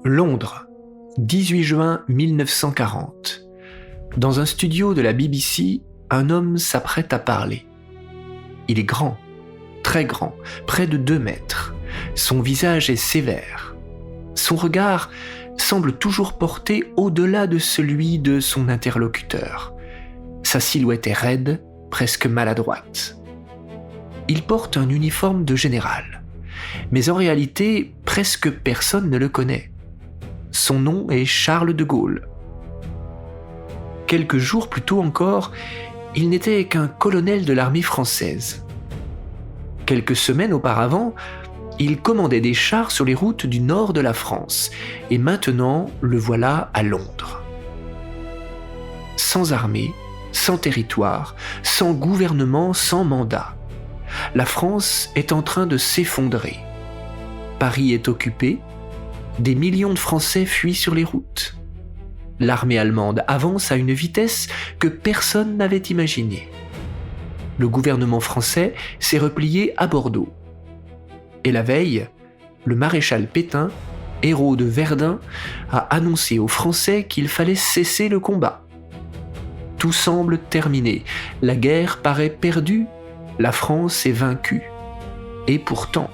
Londres, 18 juin 1940. Dans un studio de la BBC, un homme s'apprête à parler. Il est grand, très grand, près de 2 mètres. Son visage est sévère. Son regard semble toujours porté au-delà de celui de son interlocuteur. Sa silhouette est raide, presque maladroite. Il porte un uniforme de général, mais en réalité, presque personne ne le connaît. Son nom est Charles de Gaulle. Quelques jours plus tôt encore, il n'était qu'un colonel de l'armée française. Quelques semaines auparavant, il commandait des chars sur les routes du nord de la France, et maintenant le voilà à Londres. Sans armée, sans territoire, sans gouvernement, sans mandat. La France est en train de s'effondrer. Paris est occupé, des millions de Français fuient sur les routes. L'armée allemande avance à une vitesse que personne n'avait imaginée. Le gouvernement français s'est replié à Bordeaux. Et la veille, le maréchal Pétain, héros de Verdun, a annoncé aux Français qu'il fallait cesser le combat. Tout semble terminé, la guerre paraît perdue, la France est vaincue. Et pourtant...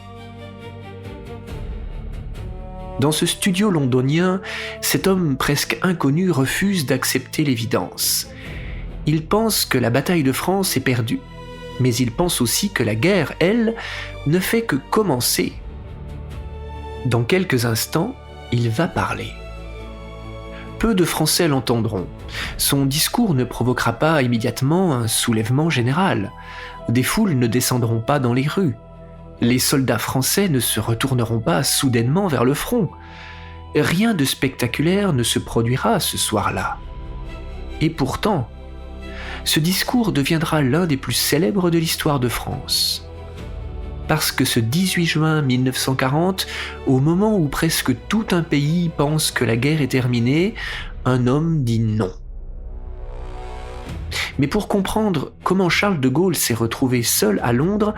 Dans ce studio londonien, cet homme presque inconnu refuse d'accepter l'évidence. Il pense que la bataille de France est perdue, mais il pense aussi que la guerre, elle, ne fait que commencer. Dans quelques instants, il va parler. Peu de Français l'entendront. Son discours ne provoquera pas immédiatement un soulèvement général. Des foules ne descendront pas dans les rues. Les soldats français ne se retourneront pas soudainement vers le front. Rien de spectaculaire ne se produira ce soir-là. Et pourtant, ce discours deviendra l'un des plus célèbres de l'histoire de France. Parce que ce 18 juin 1940, au moment où presque tout un pays pense que la guerre est terminée, un homme dit non. Mais pour comprendre comment Charles de Gaulle s'est retrouvé seul à Londres,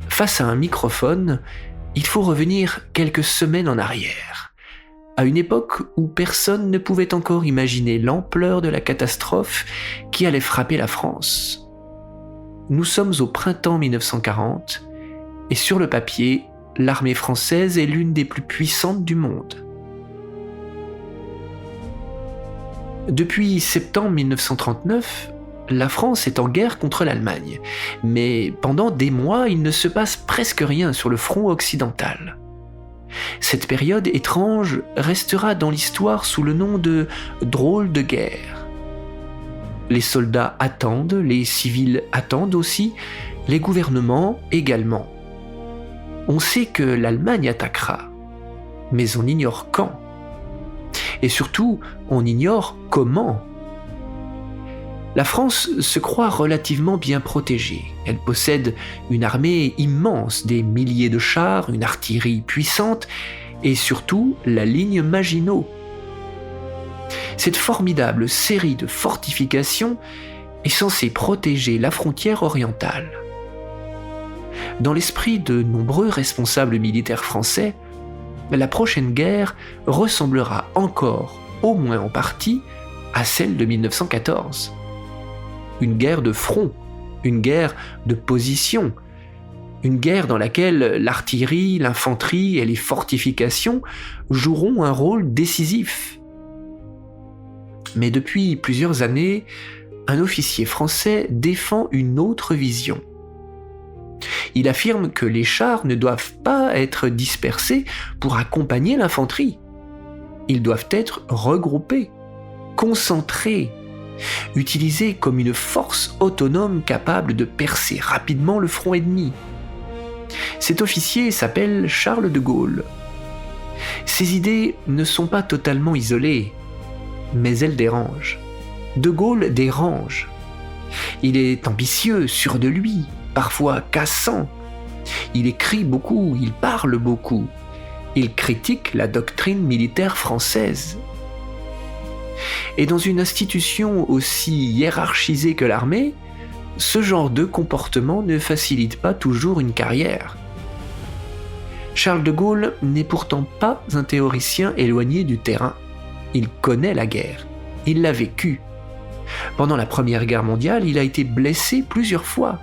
face à un microphone, il faut revenir quelques semaines en arrière, à une époque où personne ne pouvait encore imaginer l'ampleur de la catastrophe qui allait frapper la France. Nous sommes au printemps 1940, et sur le papier, l'armée française est l'une des plus puissantes du monde. Depuis septembre 1939, la France est en guerre contre l'Allemagne, mais pendant des mois, il ne se passe presque rien sur le front occidental. Cette période étrange restera dans l'histoire sous le nom de « drôle de guerre ». Les soldats attendent, les civils attendent aussi, les gouvernements également. On sait que l'Allemagne attaquera, mais on ignore quand. Et surtout, on ignore comment. La France se croit relativement bien protégée. Elle possède une armée immense, des milliers de chars, une artillerie puissante et surtout la ligne Maginot. Cette formidable série de fortifications est censée protéger la frontière orientale. Dans l'esprit de nombreux responsables militaires français, la prochaine guerre ressemblera encore, au moins en partie, à celle de 1914. Une guerre de front, une guerre de position, une guerre dans laquelle l'artillerie, l'infanterie et les fortifications joueront un rôle décisif. Mais depuis plusieurs années, un officier français défend une autre vision. Il affirme que les chars ne doivent pas être dispersés pour accompagner l'infanterie. Ils doivent être regroupés, concentrés, utilisés comme une force autonome capable de percer rapidement le front ennemi. Cet officier s'appelle Charles de Gaulle. Ses idées ne sont pas totalement isolées, mais elles dérangent. De Gaulle dérange. Il est ambitieux, sûr de lui, parfois cassant. Il écrit beaucoup, il parle beaucoup. Il critique la doctrine militaire française. Et dans une institution aussi hiérarchisée que l'armée, ce genre de comportement ne facilite pas toujours une carrière. Charles de Gaulle n'est pourtant pas un théoricien éloigné du terrain. Il connaît la guerre. Il l'a vécue. Pendant la Première Guerre mondiale, il a été blessé plusieurs fois.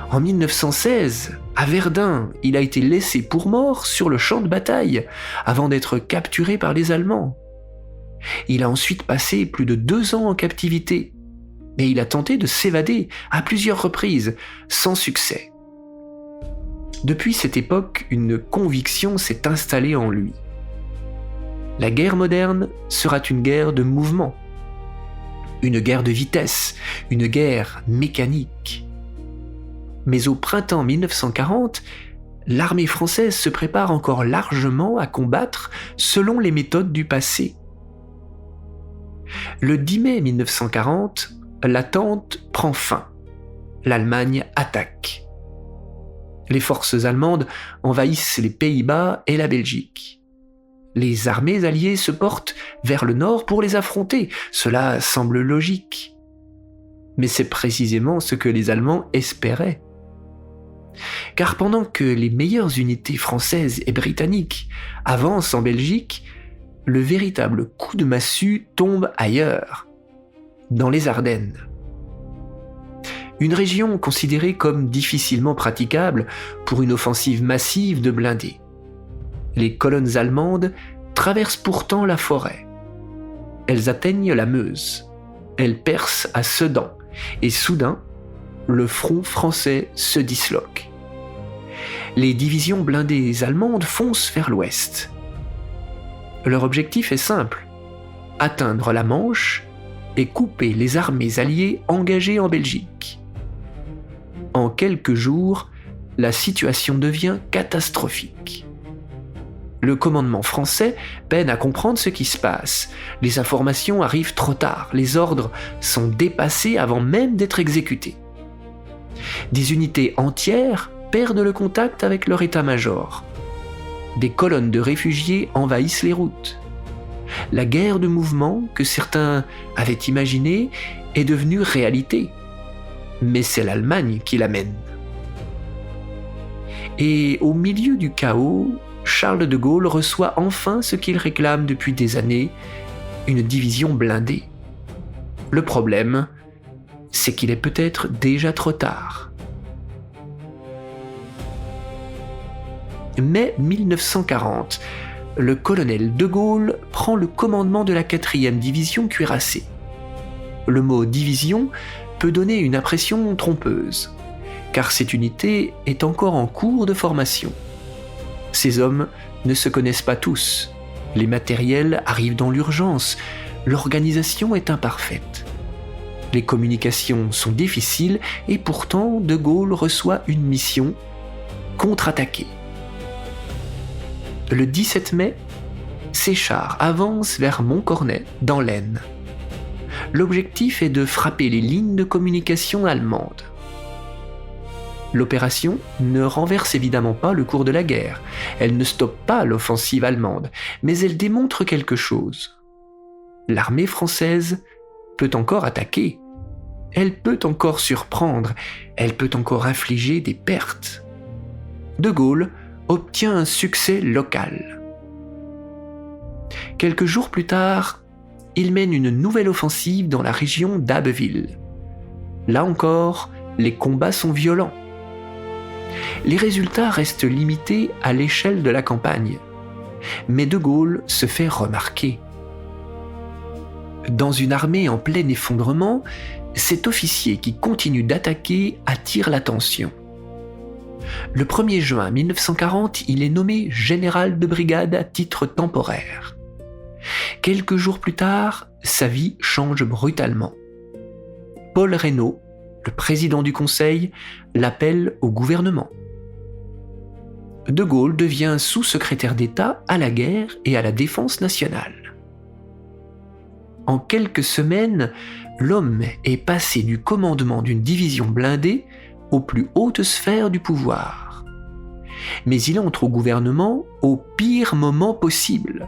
En 1916, à Verdun, il a été laissé pour mort sur le champ de bataille avant d'être capturé par les Allemands. Il a ensuite passé plus de 2 ans en captivité, mais il a tenté de s'évader à plusieurs reprises, sans succès. Depuis cette époque, une conviction s'est installée en lui. La guerre moderne sera une guerre de mouvement, une guerre de vitesse, une guerre mécanique. Mais au printemps 1940, l'armée française se prépare encore largement à combattre selon les méthodes du passé. Le 10 mai 1940, l'attente prend fin. L'Allemagne attaque. Les forces allemandes envahissent les Pays-Bas et la Belgique. Les armées alliées se portent vers le nord pour les affronter. Cela semble logique. Mais c'est précisément ce que les Allemands espéraient. Car pendant que les meilleures unités françaises et britanniques avancent en Belgique, le véritable coup de massue tombe ailleurs, dans les Ardennes. Une région considérée comme difficilement praticable pour une offensive massive de blindés. Les colonnes allemandes traversent pourtant la forêt. Elles atteignent la Meuse. Elles percent à Sedan. Et soudain, le front français se disloque. Les divisions blindées allemandes foncent vers l'ouest. Leur objectif est simple, atteindre la Manche et couper les armées alliées engagées en Belgique. En quelques jours, la situation devient catastrophique. Le commandement français peine à comprendre ce qui se passe. Les informations arrivent trop tard, les ordres sont dépassés avant même d'être exécutés. Des unités entières perdent le contact avec leur état-major. Des colonnes de réfugiés envahissent les routes. La guerre de mouvement que certains avaient imaginée est devenue réalité. Mais c'est l'Allemagne qui la mène. Et au milieu du chaos, Charles de Gaulle reçoit enfin ce qu'il réclame depuis des années, une division blindée. Le problème, c'est qu'il est peut-être déjà trop tard. Mai 1940, le colonel de Gaulle prend le commandement de la 4e division cuirassée. Le mot « division » peut donner une impression trompeuse, car cette unité est encore en cours de formation. Ces hommes ne se connaissent pas tous, les matériels arrivent dans l'urgence, l'organisation est imparfaite. Les communications sont difficiles et pourtant De Gaulle reçoit une mission, contre-attaquer. Le 17 mai, ces chars avancent vers Montcornet, dans l'Aisne. L'objectif est de frapper les lignes de communication allemandes. L'opération ne renverse évidemment pas le cours de la guerre, elle ne stoppe pas l'offensive allemande, mais elle démontre quelque chose. L'armée française peut encore attaquer, elle peut encore surprendre, elle peut encore infliger des pertes. De Gaulle obtient un succès local. Quelques jours plus tard, il mène une nouvelle offensive dans la région d'Abbeville. Là encore, les combats sont violents. Les résultats restent limités à l'échelle de la campagne, mais De Gaulle se fait remarquer. Dans une armée en plein effondrement, cet officier qui continue d'attaquer attire l'attention. Le 1er juin 1940, il est nommé général de brigade à titre temporaire. Quelques jours plus tard, sa vie change brutalement. Paul Reynaud, le président du Conseil, l'appelle au gouvernement. De Gaulle devient sous-secrétaire d'État à la guerre et à la défense nationale. En quelques semaines, l'homme est passé du commandement d'une division blindée aux plus hautes sphères du pouvoir. Mais il entre au gouvernement au pire moment possible.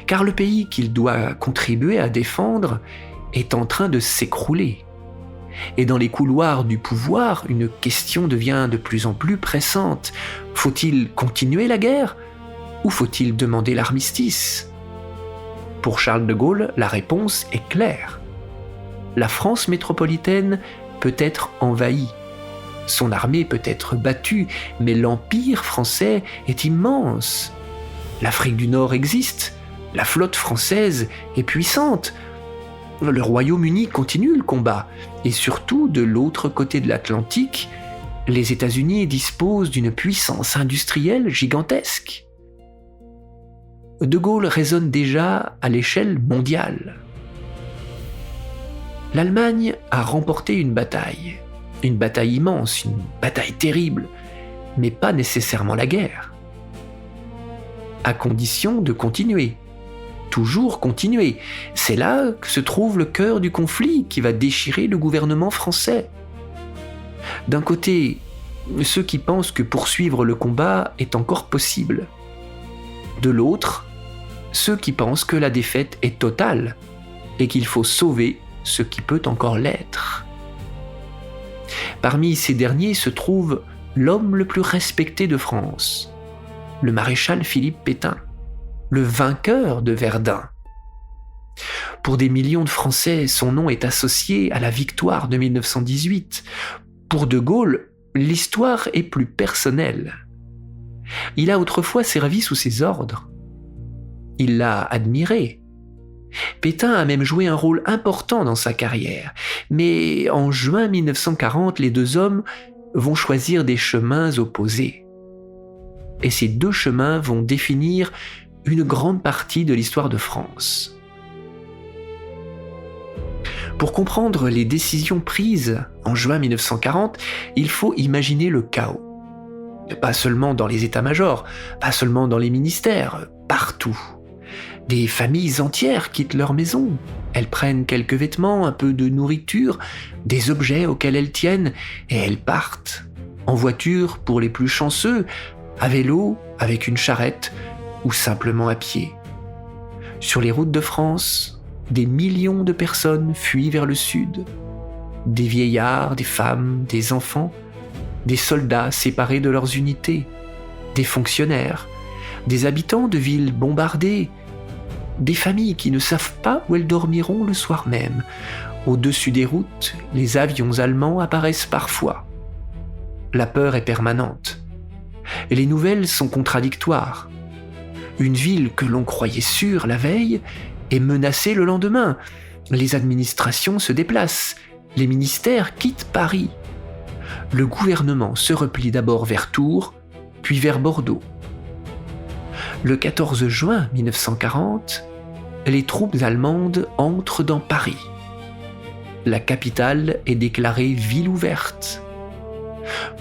Car le pays qu'il doit contribuer à défendre est en train de s'écrouler. Et dans les couloirs du pouvoir, une question devient de plus en plus pressante. Faut-il continuer la guerre ou faut-il demander l'armistice ? Pour Charles de Gaulle, la réponse est claire. La France métropolitaine peut être envahie. Son armée peut être battue, mais l'empire français est immense. L'Afrique du Nord existe, la flotte française est puissante. Le Royaume-Uni continue le combat, et surtout de l'autre côté de l'Atlantique, les États-Unis disposent d'une puissance industrielle gigantesque. De Gaulle raisonne déjà à l'échelle mondiale. L'Allemagne a remporté une bataille immense, une bataille terrible, mais pas nécessairement la guerre. À condition de continuer. Toujours continuer. C'est là que se trouve le cœur du conflit qui va déchirer le gouvernement français. D'un côté, ceux qui pensent que poursuivre le combat est encore possible. De l'autre, ceux qui pensent que la défaite est totale et qu'il faut sauver ce qui peut encore l'être. Parmi ces derniers se trouve l'homme le plus respecté de France, le maréchal Philippe Pétain, le vainqueur de Verdun. Pour des millions de Français, son nom est associé à la victoire de 1918. Pour De Gaulle, l'histoire est plus personnelle. Il a autrefois servi sous ses ordres. Il l'a admiré. Pétain a même joué un rôle important dans sa carrière. Mais en juin 1940, les deux hommes vont choisir des chemins opposés. Et ces deux chemins vont définir une grande partie de l'histoire de France. Pour comprendre les décisions prises en juin 1940, il faut imaginer le chaos. Pas seulement dans les états-majors, pas seulement dans les ministères, partout. Des familles entières quittent leur maison. Elles prennent quelques vêtements, un peu de nourriture, des objets auxquels elles tiennent, et elles partent. En voiture pour les plus chanceux, à vélo, avec une charrette, ou simplement à pied. Sur les routes de France, des millions de personnes fuient vers le sud. Des vieillards, des femmes, des enfants, des soldats séparés de leurs unités, des fonctionnaires, des habitants de villes bombardées, des familles qui ne savent pas où elles dormiront le soir même. Au-dessus des routes, les avions allemands apparaissent parfois. La peur est permanente. Et les nouvelles sont contradictoires. Une ville que l'on croyait sûre la veille est menacée le lendemain. Les administrations se déplacent. Les ministères quittent Paris. Le gouvernement se replie d'abord vers Tours, puis vers Bordeaux. Le 14 juin 1940, les troupes allemandes entrent dans Paris. La capitale est déclarée ville ouverte.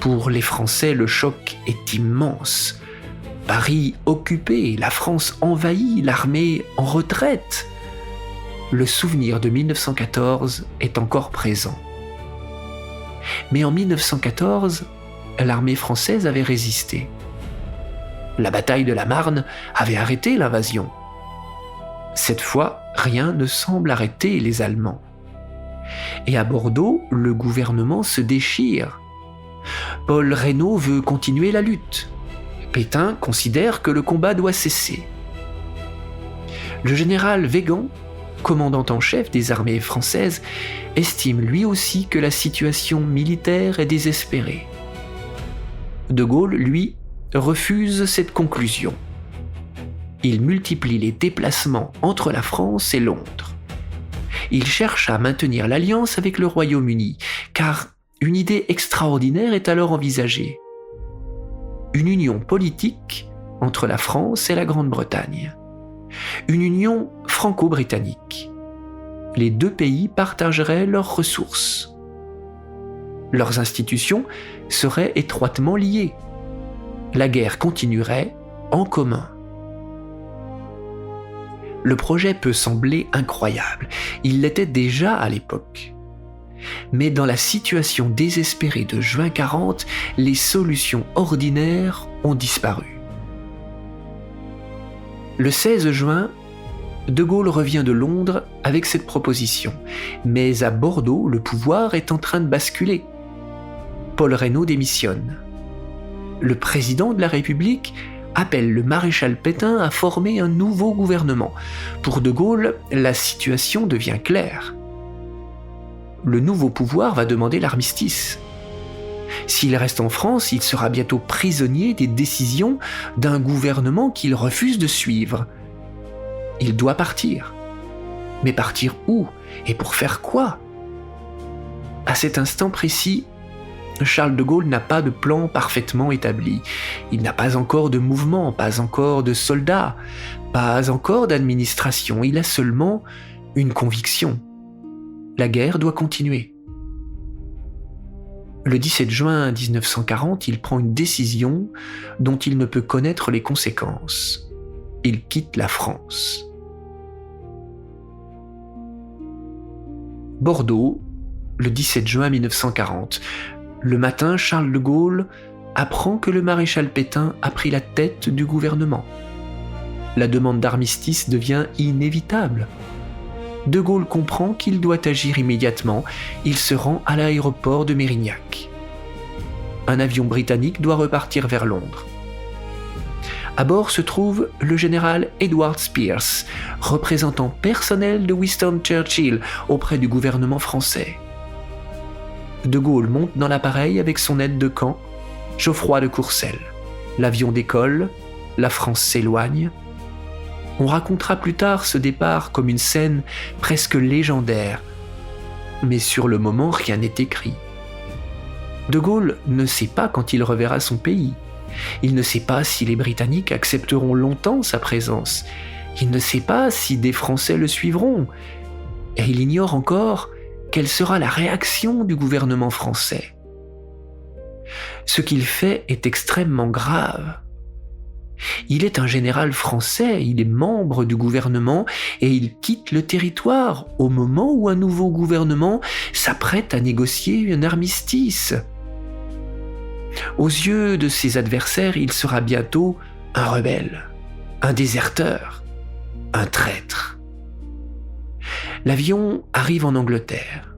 Pour les Français, le choc est immense. Paris occupé, la France envahie, l'armée en retraite. Le souvenir de 1914 est encore présent. Mais en 1914, l'armée française avait résisté. La bataille de la Marne avait arrêté l'invasion. Cette fois, rien ne semble arrêter les Allemands. Et à Bordeaux, le gouvernement se déchire. Paul Reynaud veut continuer la lutte. Pétain considère que le combat doit cesser. Le général Weygand, commandant en chef des armées françaises, estime lui aussi que la situation militaire est désespérée. De Gaulle, lui, refuse cette conclusion. Il multiplie les déplacements entre la France et Londres. Il cherche à maintenir l'alliance avec le Royaume-Uni, car une idée extraordinaire est alors envisagée. Une union politique entre la France et la Grande-Bretagne. Une union franco-britannique. Les deux pays partageraient leurs ressources. Leurs institutions seraient étroitement liées. La guerre continuerait en commun. Le projet peut sembler incroyable. Il l'était déjà à l'époque. Mais dans la situation désespérée de juin 40, les solutions ordinaires ont disparu. Le 16 juin, De Gaulle revient de Londres avec cette proposition, mais à Bordeaux, le pouvoir est en train de basculer. Paul Reynaud démissionne. Le président de la République appelle le maréchal Pétain à former un nouveau gouvernement. Pour De Gaulle, la situation devient claire. Le nouveau pouvoir va demander l'armistice. S'il reste en France, il sera bientôt prisonnier des décisions d'un gouvernement qu'il refuse de suivre. Il doit partir. Mais partir où? Et pour faire quoi? À cet instant précis, Charles de Gaulle n'a pas de plan parfaitement établi. Il n'a pas encore de mouvement, pas encore de soldats, pas encore d'administration. Il a seulement une conviction. La guerre doit continuer. Le 17 juin 1940, il prend une décision dont il ne peut connaître les conséquences. Il quitte la France. Bordeaux, le 17 juin 1940. Le matin, Charles de Gaulle apprend que le maréchal Pétain a pris la tête du gouvernement. La demande d'armistice devient inévitable. De Gaulle comprend qu'il doit agir immédiatement. Il se rend à l'aéroport de Mérignac. Un avion britannique doit repartir vers Londres. À bord se trouve le général Edward Spears, représentant personnel de Winston Churchill auprès du gouvernement français. De Gaulle monte dans l'appareil avec son aide de camp, Geoffroy de Courcelles. L'avion décolle, la France s'éloigne. On racontera plus tard ce départ comme une scène presque légendaire. Mais sur le moment, rien n'est écrit. De Gaulle ne sait pas quand il reverra son pays. Il ne sait pas si les Britanniques accepteront longtemps sa présence. Il ne sait pas si des Français le suivront. Et il ignore encore quelle sera la réaction du gouvernement français. Ce qu'il fait est extrêmement grave. Il est un général français, il est membre du gouvernement et il quitte le territoire au moment où un nouveau gouvernement s'apprête à négocier un armistice. Aux yeux de ses adversaires, il sera bientôt un rebelle, un déserteur, un traître. L'avion arrive en Angleterre.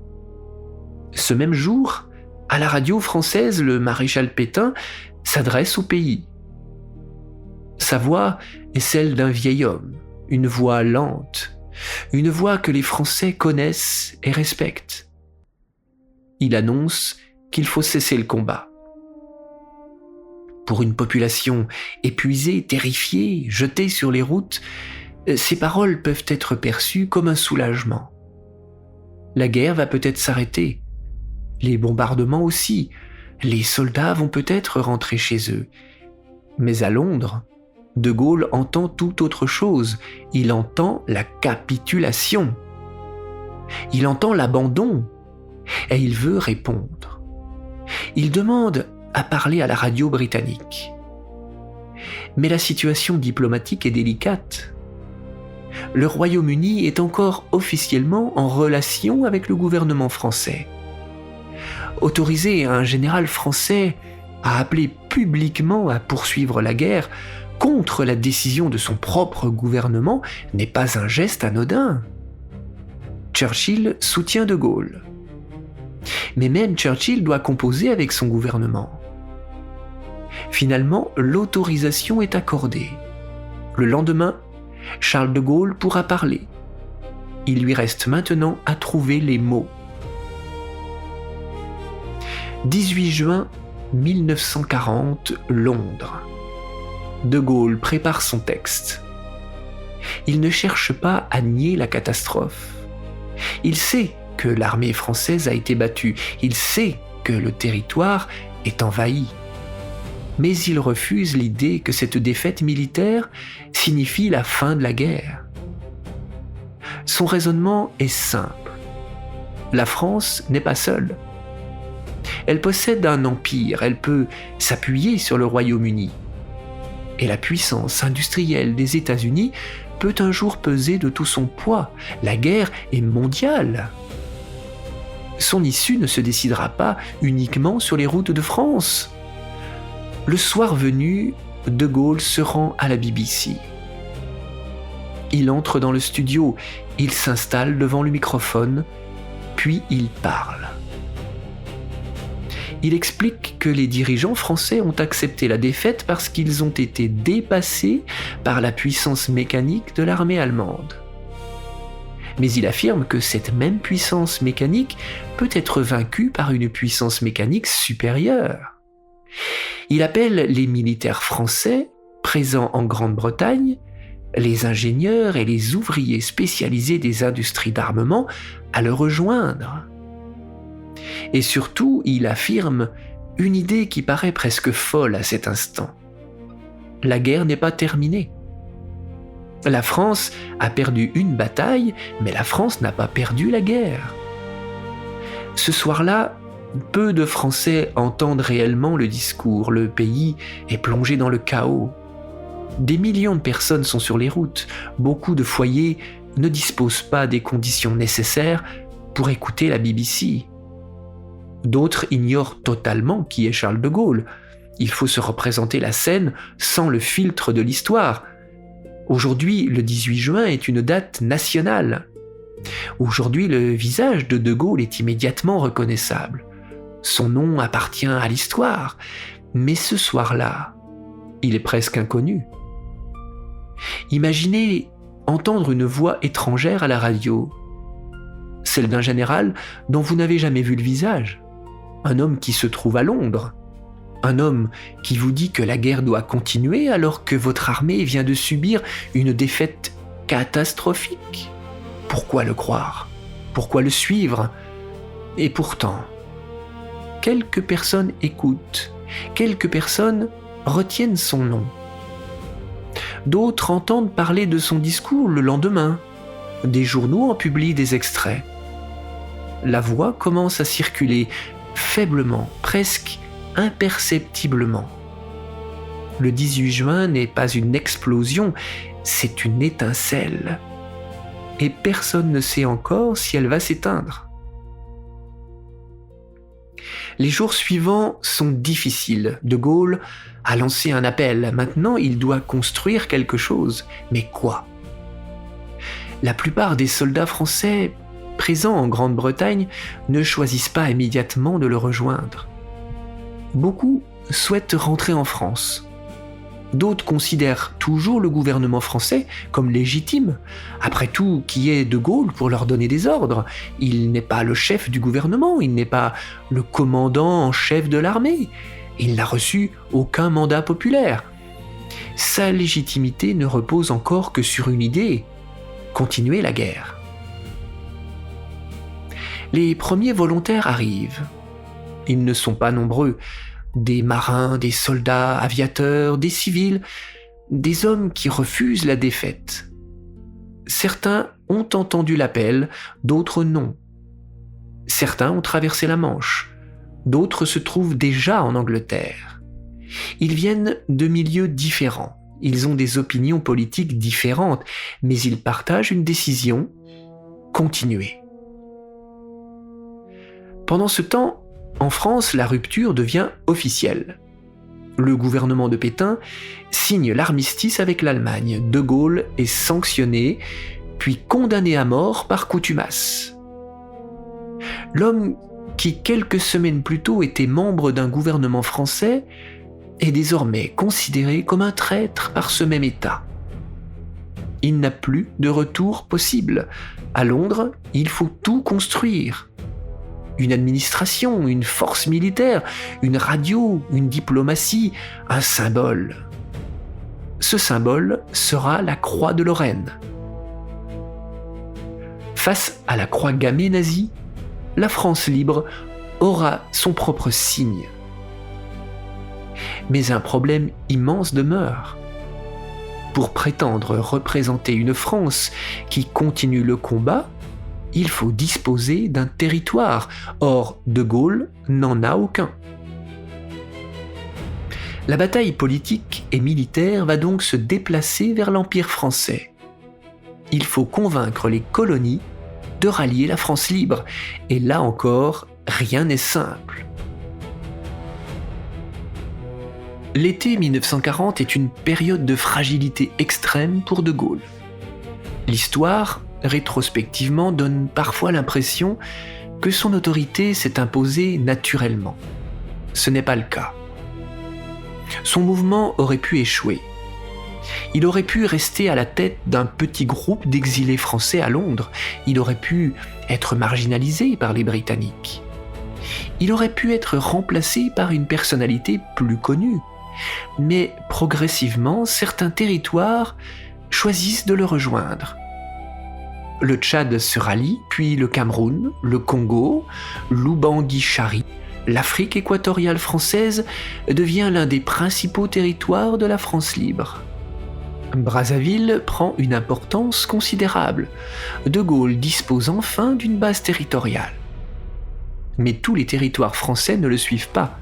Ce même jour, à la radio française, le maréchal Pétain s'adresse au pays. Sa voix est celle d'un vieil homme, une voix lente, une voix que les Français connaissent et respectent. Il annonce qu'il faut cesser le combat. Pour une population épuisée, terrifiée, jetée sur les routes, ces paroles peuvent être perçues comme un soulagement. La guerre va peut-être s'arrêter, les bombardements aussi, les soldats vont peut-être rentrer chez eux. Mais à Londres, De Gaulle entend tout autre chose. Il entend la capitulation. Il entend l'abandon. Et il veut répondre. Il demande à parler à la radio britannique. Mais la situation diplomatique est délicate. Le Royaume-Uni est encore officiellement en relation avec le gouvernement français. Autoriser un général français à appeler publiquement à poursuivre la guerre contre la décision de son propre gouvernement n'est pas un geste anodin. Churchill soutient De Gaulle. Mais même Churchill doit composer avec son gouvernement. Finalement, l'autorisation est accordée. Le lendemain, Charles de Gaulle pourra parler. Il lui reste maintenant à trouver les mots. 18 juin 1940, Londres. De Gaulle prépare son texte. Il ne cherche pas à nier la catastrophe. Il sait que l'armée française a été battue. Il sait que le territoire est envahi. Mais il refuse l'idée que cette défaite militaire signifie la fin de la guerre. Son raisonnement est simple. La France n'est pas seule. Elle possède un empire, elle peut s'appuyer sur le Royaume-Uni. Et la puissance industrielle des États-Unis peut un jour peser de tout son poids. La guerre est mondiale. Son issue ne se décidera pas uniquement sur les routes de France. Le soir venu, De Gaulle se rend à la BBC. Il entre dans le studio, il s'installe devant le microphone, puis il parle. Il explique que les dirigeants français ont accepté la défaite parce qu'ils ont été dépassés par la puissance mécanique de l'armée allemande. Mais il affirme que cette même puissance mécanique peut être vaincue par une puissance mécanique supérieure. Il appelle les militaires français présents en Grande-Bretagne, les ingénieurs et les ouvriers spécialisés des industries d'armement à le rejoindre. Et surtout, il affirme une idée qui paraît presque folle à cet instant. La guerre n'est pas terminée. La France a perdu une bataille, mais la France n'a pas perdu la guerre. Ce soir-là, peu de Français entendent réellement le discours. Le pays est plongé dans le chaos. Des millions de personnes sont sur les routes. Beaucoup de foyers ne disposent pas des conditions nécessaires pour écouter la BBC. D'autres ignorent totalement qui est Charles de Gaulle. Il faut se représenter la scène sans le filtre de l'histoire. Aujourd'hui, le 18 juin est une date nationale. Aujourd'hui, le visage de Gaulle est immédiatement reconnaissable. Son nom appartient à l'histoire. Mais ce soir-là, il est presque inconnu. Imaginez entendre une voix étrangère à la radio, celle d'un général dont vous n'avez jamais vu le visage, un homme qui se trouve à Londres, un homme qui vous dit que la guerre doit continuer alors que votre armée vient de subir une défaite catastrophique. Pourquoi le croire? Pourquoi le suivre? Et pourtant, quelques personnes écoutent, quelques personnes retiennent son nom. D'autres entendent parler de son discours le lendemain. Des journaux en publient des extraits. La voix commence à circuler faiblement, presque imperceptiblement. Le 18 juin n'est pas une explosion, c'est une étincelle. Et personne ne sait encore si elle va s'éteindre. Les jours suivants sont difficiles. De Gaulle a lancé un appel. Maintenant, il doit construire quelque chose. Mais quoi? La plupart des soldats français présents en Grande-Bretagne ne choisissent pas immédiatement de le rejoindre. Beaucoup souhaitent rentrer en France. D'autres considèrent toujours le gouvernement français comme légitime. Après tout, qui est De Gaulle pour leur donner des ordres? Il n'est pas le chef du gouvernement, il n'est pas le commandant en chef de l'armée. Il n'a reçu aucun mandat populaire. Sa légitimité ne repose encore que sur une idée: continuer la guerre. Les premiers volontaires arrivent. Ils ne sont pas nombreux. Des marins, des soldats, aviateurs, des civils, des hommes qui refusent la défaite. Certains ont entendu l'appel, d'autres non. Certains ont traversé la Manche, d'autres se trouvent déjà en Angleterre. Ils viennent de milieux différents, ils ont des opinions politiques différentes, mais ils partagent une décision: continuer. Pendant ce temps, en France, la rupture devient officielle. Le gouvernement de Pétain signe l'armistice avec l'Allemagne. De Gaulle est sanctionné, puis condamné à mort par contumace. L'homme qui, quelques semaines plus tôt, était membre d'un gouvernement français est désormais considéré comme un traître par ce même État. Il n'a plus de retour possible. À Londres, il faut tout construire. Une administration, une force militaire, une radio, une diplomatie, un symbole. Ce symbole sera la croix de Lorraine. Face à la croix gammée nazie, la France libre aura son propre signe. Mais un problème immense demeure. Pour prétendre représenter une France qui continue le combat, il faut disposer d'un territoire. Or, De Gaulle n'en a aucun. La bataille politique et militaire va donc se déplacer vers l'Empire français. Il faut convaincre les colonies de rallier la France libre. Et là encore, rien n'est simple. L'été 1940 est une période de fragilité extrême pour De Gaulle. L'histoire, rétrospectivement, donne parfois l'impression que son autorité s'est imposée naturellement. Ce n'est pas le cas. Son mouvement aurait pu échouer. Il aurait pu rester à la tête d'un petit groupe d'exilés français à Londres. Il aurait pu être marginalisé par les Britanniques. Il aurait pu être remplacé par une personnalité plus connue. Mais progressivement, certains territoires choisissent de le rejoindre. Le Tchad se rallie, puis le Cameroun, le Congo, l'Oubangui-Chari. L'Afrique équatoriale française devient l'un des principaux territoires de la France libre. Brazzaville prend une importance considérable. De Gaulle dispose enfin d'une base territoriale. Mais tous les territoires français ne le suivent pas.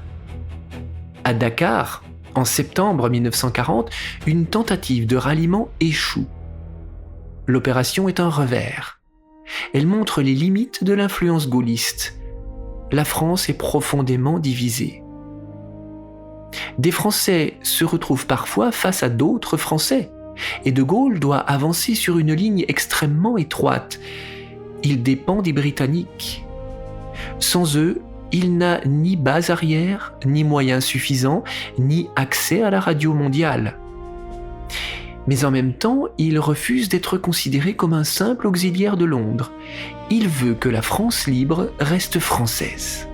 À Dakar, en septembre 1940, une tentative de ralliement échoue. L'opération est un revers. Elle montre les limites de l'influence gaulliste. La France est profondément divisée. Des Français se retrouvent parfois face à d'autres Français, et De Gaulle doit avancer sur une ligne extrêmement étroite. Il dépend des Britanniques. Sans eux, il n'a ni base arrière, ni moyens suffisants, ni accès à la radio mondiale. Mais en même temps, il refuse d'être considéré comme un simple auxiliaire de Londres. Il veut que la France libre reste française.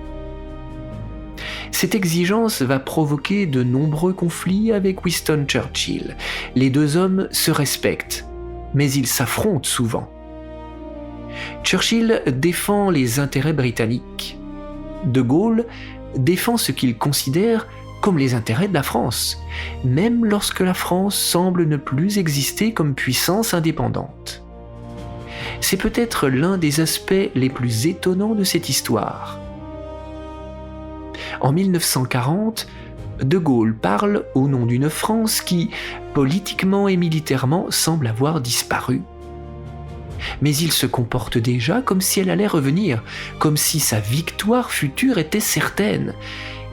Cette exigence va provoquer de nombreux conflits avec Winston Churchill. Les deux hommes se respectent, mais ils s'affrontent souvent. Churchill défend les intérêts britanniques. De Gaulle défend ce qu'il considère comme les intérêts de la France, même lorsque la France semble ne plus exister comme puissance indépendante. C'est peut-être l'un des aspects les plus étonnants de cette histoire. En 1940, De Gaulle parle au nom d'une France qui, politiquement et militairement, semble avoir disparu. Mais il se comporte déjà comme si elle allait revenir, comme si sa victoire future était certaine.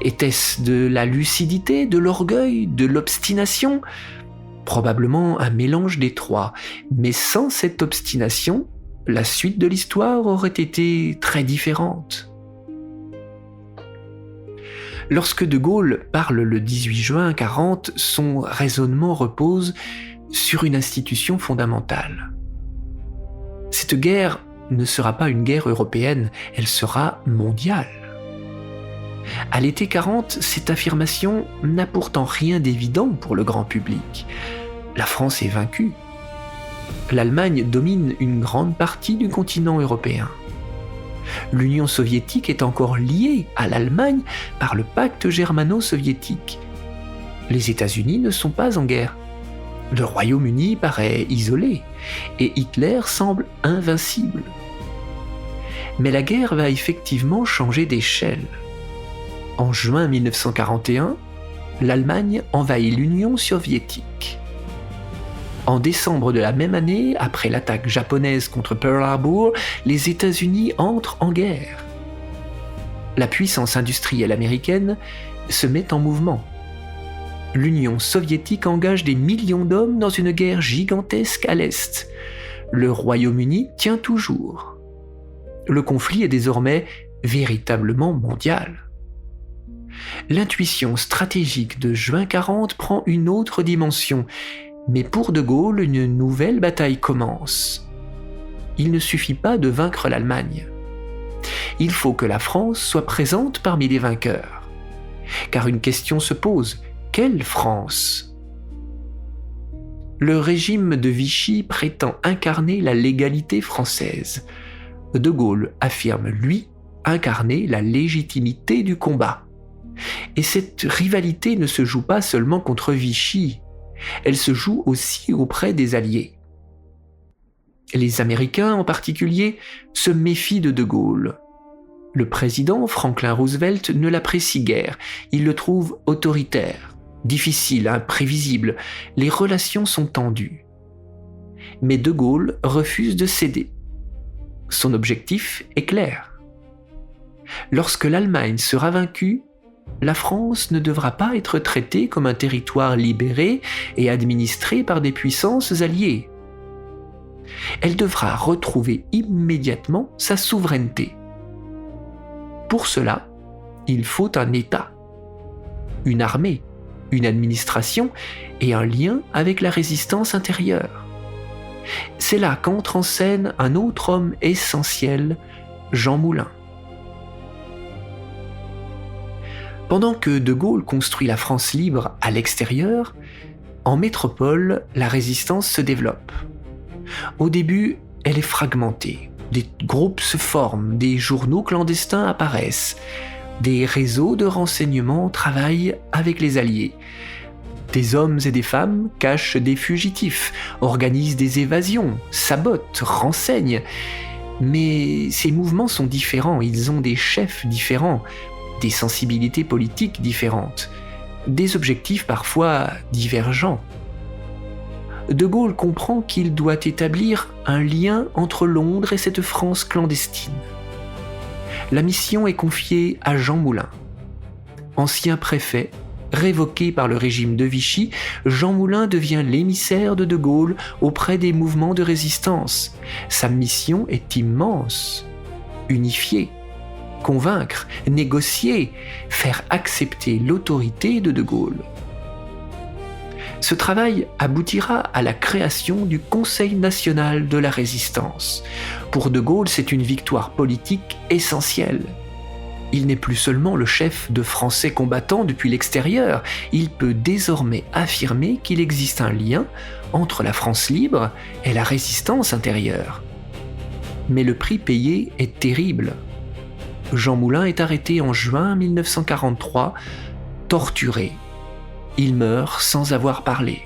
Était-ce de la lucidité, de l'orgueil, de l'obstination ? Probablement un mélange des trois, mais sans cette obstination, la suite de l'histoire aurait été très différente. Lorsque De Gaulle parle le 18 juin 1940, son raisonnement repose sur une institution fondamentale. Cette guerre ne sera pas une guerre européenne, elle sera mondiale. À l'été 1940, cette affirmation n'a pourtant rien d'évident pour le grand public. La France est vaincue. L'Allemagne domine une grande partie du continent européen. L'Union soviétique est encore liée à l'Allemagne par le pacte germano-soviétique. Les États-Unis ne sont pas en guerre. Le Royaume-Uni paraît isolé et Hitler semble invincible. Mais la guerre va effectivement changer d'échelle. En juin 1941, l'Allemagne envahit l'Union soviétique. En décembre de la même année, après l'attaque japonaise contre Pearl Harbor, les États-Unis entrent en guerre. La puissance industrielle américaine se met en mouvement. L'Union soviétique engage des millions d'hommes dans une guerre gigantesque à l'Est. Le Royaume-Uni tient toujours. Le conflit est désormais véritablement mondial. L'intuition stratégique de juin 1940 prend une autre dimension, mais pour De Gaulle, une nouvelle bataille commence. Il ne suffit pas de vaincre l'Allemagne. Il faut que la France soit présente parmi les vainqueurs. Car une question se pose, quelle France ? Le régime de Vichy prétend incarner la légalité française. De Gaulle affirme, lui, incarner la légitimité du combat. Et cette rivalité ne se joue pas seulement contre Vichy, elle se joue aussi auprès des Alliés. Les Américains en particulier se méfient de De Gaulle. Le président Franklin Roosevelt ne l'apprécie guère, il le trouve autoritaire, difficile, imprévisible, les relations sont tendues. Mais De Gaulle refuse de céder. Son objectif est clair. Lorsque l'Allemagne sera vaincue, la France ne devra pas être traitée comme un territoire libéré et administré par des puissances alliées. Elle devra retrouver immédiatement sa souveraineté. Pour cela, il faut un État, une armée, une administration et un lien avec la résistance intérieure. C'est là qu'entre en scène un autre homme essentiel, Jean Moulin. Pendant que De Gaulle construit la France libre à l'extérieur, en métropole, la résistance se développe. Au début, elle est fragmentée. Des groupes se forment, des journaux clandestins apparaissent, des réseaux de renseignement travaillent avec les Alliés. Des hommes et des femmes cachent des fugitifs, organisent des évasions, sabotent, renseignent. Mais ces mouvements sont différents, ils ont des chefs différents, des sensibilités politiques différentes, des objectifs parfois divergents. De Gaulle comprend qu'il doit établir un lien entre Londres et cette France clandestine. La mission est confiée à Jean Moulin. Ancien préfet, révoqué par le régime de Vichy, Jean Moulin devient l'émissaire de Gaulle auprès des mouvements de résistance. Sa mission est immense. Unifier, convaincre, négocier, faire accepter l'autorité de Gaulle. Ce travail aboutira à la création du Conseil national de la résistance. Pour De Gaulle, c'est une victoire politique essentielle. Il n'est plus seulement le chef de Français combattants depuis l'extérieur, il peut désormais affirmer qu'il existe un lien entre la France libre et la résistance intérieure. Mais le prix payé est terrible. Jean Moulin est arrêté en juin 1943, torturé. Il meurt sans avoir parlé.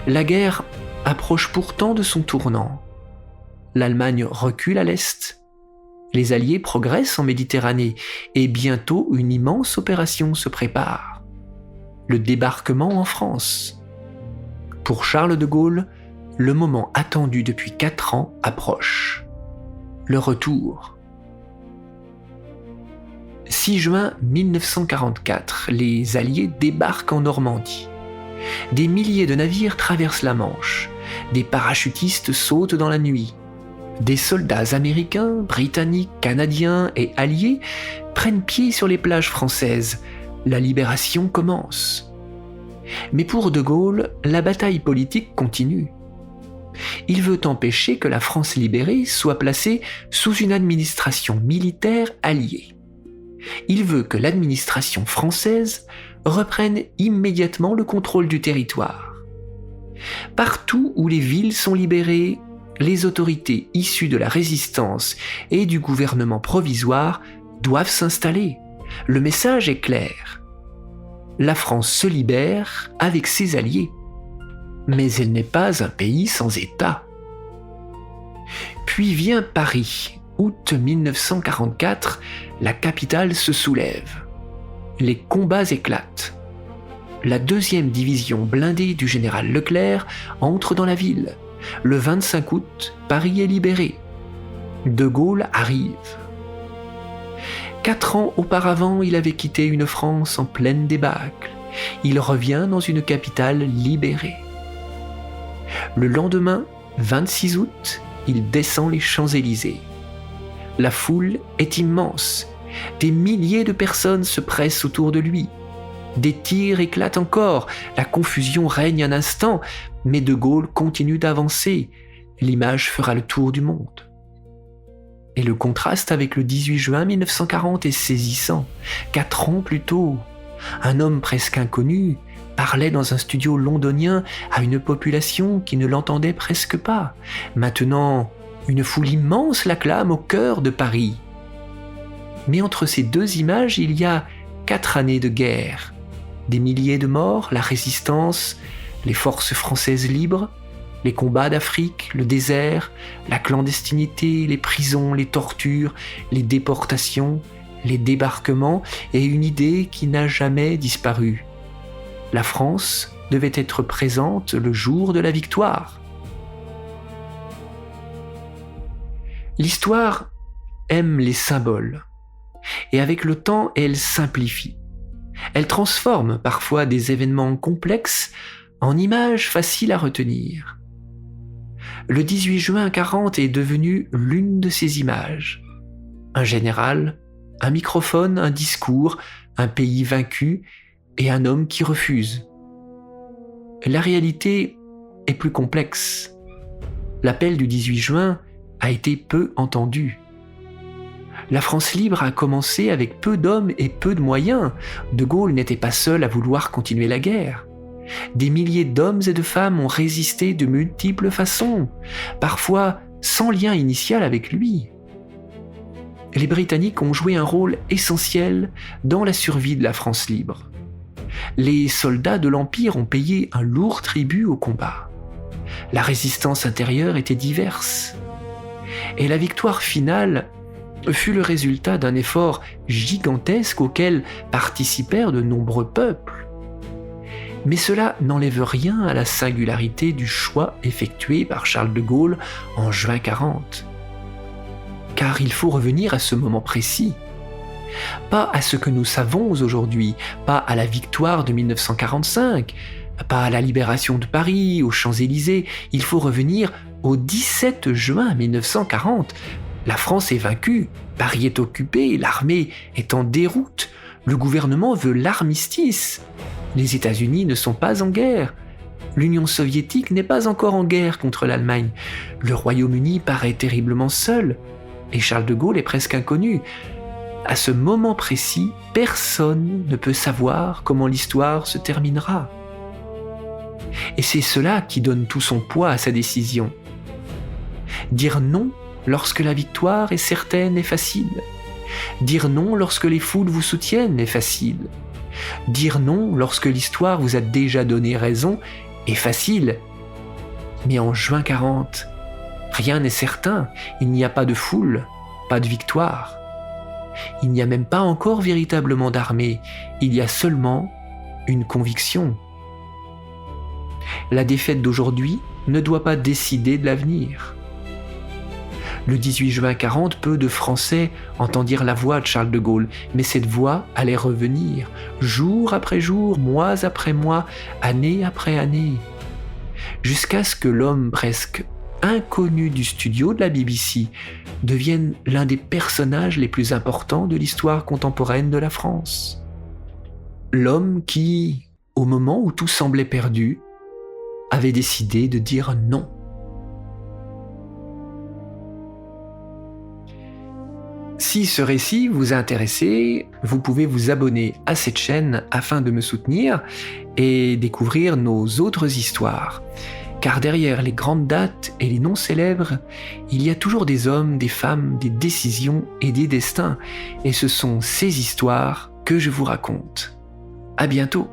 La guerre approche pourtant de son tournant. L'Allemagne recule à l'Est. Les Alliés progressent en Méditerranée et bientôt une immense opération se prépare. Le débarquement en France. Pour Charles de Gaulle, le moment attendu depuis 4 ans approche. Le retour. 6 juin 1944, les Alliés débarquent en Normandie. Des milliers de navires traversent la Manche. Des parachutistes sautent dans la nuit. Des soldats américains, britanniques, canadiens et alliés prennent pied sur les plages françaises. La libération commence. Mais pour De Gaulle, la bataille politique continue. Il veut empêcher que la France libérée soit placée sous une administration militaire alliée. Il veut que l'administration française reprenne immédiatement le contrôle du territoire. Partout où les villes sont libérées, les autorités issues de la résistance et du gouvernement provisoire doivent s'installer. Le message est clair. La France se libère avec ses alliés. Mais elle n'est pas un pays sans État. Puis vient Paris. Août 1944, la capitale se soulève. Les combats éclatent. La 2e division blindée du général Leclerc entre dans la ville. Le 25 août, Paris est libéré. De Gaulle arrive. 4 ans auparavant, il avait quitté une France en pleine débâcle. Il revient dans une capitale libérée. Le lendemain, 26 août, il descend les Champs-Élysées. La foule est immense. Des milliers de personnes se pressent autour de lui. Des tirs éclatent encore. La confusion règne un instant, mais De Gaulle continue d'avancer. L'image fera le tour du monde. Et le contraste avec le 18 juin 1940 est saisissant. 4 ans plus tôt, un homme presque inconnu parlait dans un studio londonien à une population qui ne l'entendait presque pas. Maintenant, une foule immense l'acclame au cœur de Paris. Mais entre ces deux images, il y a 4 années de guerre. Des milliers de morts, la résistance, les forces françaises libres, les combats d'Afrique, le désert, la clandestinité, les prisons, les tortures, les déportations, les débarquements et une idée qui n'a jamais disparu. La France devait être présente le jour de la victoire. L'histoire aime les symboles, et avec le temps, elle simplifie. Elle transforme parfois des événements complexes en images faciles à retenir. Le 18 juin 40 est devenu l'une de ces images. Un général, un microphone, un discours, un pays vaincu et un homme qui refuse. La réalité est plus complexe. L'appel du 18 juin a été peu entendu. La France libre a commencé avec peu d'hommes et peu de moyens. De Gaulle n'était pas seul à vouloir continuer la guerre. Des milliers d'hommes et de femmes ont résisté de multiples façons, parfois sans lien initial avec lui. Les Britanniques ont joué un rôle essentiel dans la survie de la France libre. Les soldats de l'Empire ont payé un lourd tribut au combat. La résistance intérieure était diverse. Et la victoire finale fut le résultat d'un effort gigantesque auquel participèrent de nombreux peuples. Mais cela n'enlève rien à la singularité du choix effectué par Charles de Gaulle en juin 40. Car il faut revenir à ce moment précis. Pas à ce que nous savons aujourd'hui, pas à la victoire de 1945, pas à la libération de Paris, aux Champs-Élysées. Il faut revenir au 17 juin 1940. La France est vaincue, Paris est occupé, l'armée est en déroute, le gouvernement veut l'armistice. Les États-Unis ne sont pas en guerre. L'Union soviétique n'est pas encore en guerre contre l'Allemagne. Le Royaume-Uni paraît terriblement seul. Et Charles de Gaulle est presque inconnu. À ce moment précis, personne ne peut savoir comment l'histoire se terminera. Et c'est cela qui donne tout son poids à sa décision. Dire non lorsque la victoire est certaine est facile. Dire non lorsque les foules vous soutiennent est facile. Dire non lorsque l'histoire vous a déjà donné raison est facile. Mais en juin 40, rien n'est certain. Il n'y a pas de foule, pas de victoire. Il n'y a même pas encore véritablement d'armée. Il y a seulement une conviction. La défaite d'aujourd'hui ne doit pas décider de l'avenir. Le 18 juin 40, peu de Français entendirent la voix de Charles de Gaulle, mais cette voix allait revenir, jour après jour, mois après mois, année après année, jusqu'à ce que l'homme presque inconnu du studio de la BBC devienne l'un des personnages les plus importants de l'histoire contemporaine de la France. L'homme qui, au moment où tout semblait perdu, avait décidé de dire non. Si ce récit vous a intéressé, vous pouvez vous abonner à cette chaîne afin de me soutenir et découvrir nos autres histoires. Car derrière les grandes dates et les noms célèbres, il y a toujours des hommes, des femmes, des décisions et des destins. Et ce sont ces histoires que je vous raconte. À bientôt!